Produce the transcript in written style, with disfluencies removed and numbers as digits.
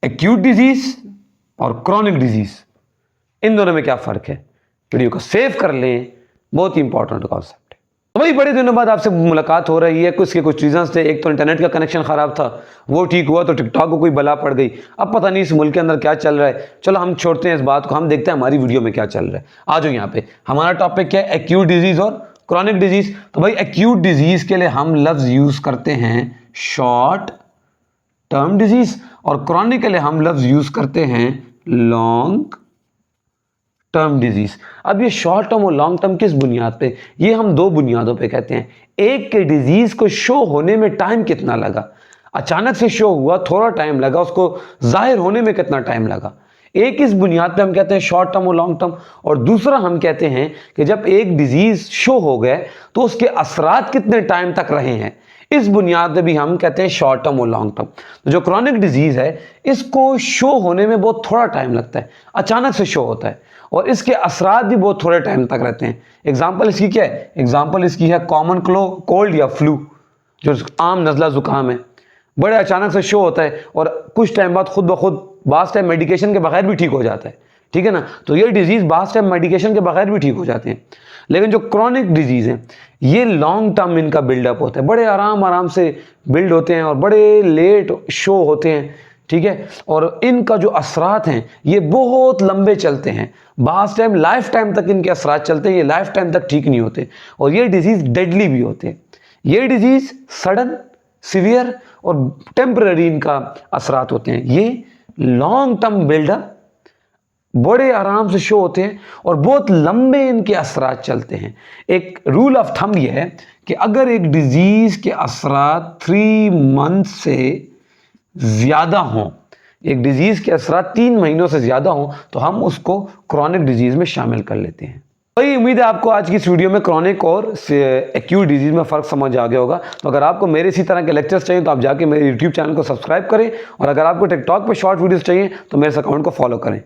Acute disease और chronic disease, इन दोनों में क्या फर्क है? वीडियो को सेव कर लें, बहुत ही इंपॉर्टेंट कॉन्सेप्ट है। तो भाई बड़े दिनों बाद आपसे मुलाकात हो रही है। कुछ के कुछ रीजंस थे। एक तो इंटरनेट का कनेक्शन खराब था, वो ठीक हुआ तो टिकटॉक को कोई बला पड़ गई। अब पता नहीं इस मुल्क के अंदर क्या चल रहा है। चलो हम छोड़ते हैं इस बात को, हम देखते हैं हमारी वीडियो में क्या चल रहा है। आ जाओ यहाँ पे, हमारा टॉपिक क्या है? एक्यूट डिजीज और क्रॉनिक डिजीज। तो भाई एक्यूट डिजीज के लिए हम लफ्ज यूज करते हैं शॉर्ट टर्म डिजीज, और क्रॉनिक के लिए हम लफ्ज यूज करते हैं लॉन्ग टर्म डिजीज। अब ये शॉर्ट टर्म और लॉन्ग टर्म किस बुनियाद पे? ये हम दो बुनियादों पे कहते हैं। एक के डिजीज को शो होने में टाइम कितना लगा, अचानक से शो हुआ, थोड़ा टाइम लगा, उसको जाहिर होने में कितना टाइम लगा। एक इस बुनियाद पे हम कहते हैं शॉर्ट टर्म और लॉन्ग टर्म, और दूसरा हम कहते हैं कि जब एक डिजीज शो हो गए तो उसके असरात कितने टाइम तक रहे हैं। इस बुनियाद पे भी हम कहते हैं शॉर्ट टर्म और लॉन्ग टर्म। तो जो क्रॉनिक डिजीज है, इसको शो होने में बहुत थोड़ा टाइम लगता है, अचानक से शो होता है, और इसके असरात भी बहुत थोड़े टाइम तक रहते हैं। एग्जाम्पल इसकी क्या है? एग्जाम्पल इसकी है कॉमन कोल्ड या फ्लू, जो आम नज़ला ज़ुकाम है, बड़े अचानक से शो होता है और कुछ टाइम बाद खुद ब खुद बास टाइम मेडिकेशन के बगैर भी ठीक हो जाता है। ठीक है ना? तो ये डिजीज़ बास टाइम मेडिकेशन के बगैर भी ठीक हो जाते हैं। लेकिन जो क्रॉनिक डिजीज़ हैं, ये लॉन्ग टर्म इनका बिल्डअप होता है, बड़े आराम से बिल्ड होते हैं और बड़े लेट शो होते हैं। ठीक है? और इनका जो असरात हैं ये बहुत लंबे चलते हैं, बास टाइम लाइफ टाइम तक इनके असरात चलते हैं, ये लाइफ टाइम तक ठीक नहीं होते, और ये डिजीज़ डेडली भी होते हैं। ये डिजीज़ सडन, सीवियर और टेम्पररी इनका असरात होते हैं। ये लॉन्ग टर्म बिल्डअप बड़े आराम से शो होते हैं और बहुत लंबे इनके असरात चलते हैं। एक रूल ऑफ थंब ये है कि अगर एक डिजीज़ के असरात 3 मंथ से ज़्यादा हों, एक डिजीज़ के असरात 3 महीनों से ज़्यादा हों, तो हम उसको क्रॉनिक डिजीज़ में शामिल कर लेते हैं। वही उम्मीद है आपको आज की इस वीडियो में क्रॉनिक और एक्यूट डिजीज़ में फ़र्क समझ आ गया होगा। तो अगर आपको मेरे इसी तरह के लेक्चर्स चाहिए तो आप जाके मेरे यूट्यूब चैनल को सब्सक्राइब करें, और अगर आपको टिकटॉक पे शॉर्ट वीडियोस चाहिए तो मेरे इस अकाउंट को फॉलो करें।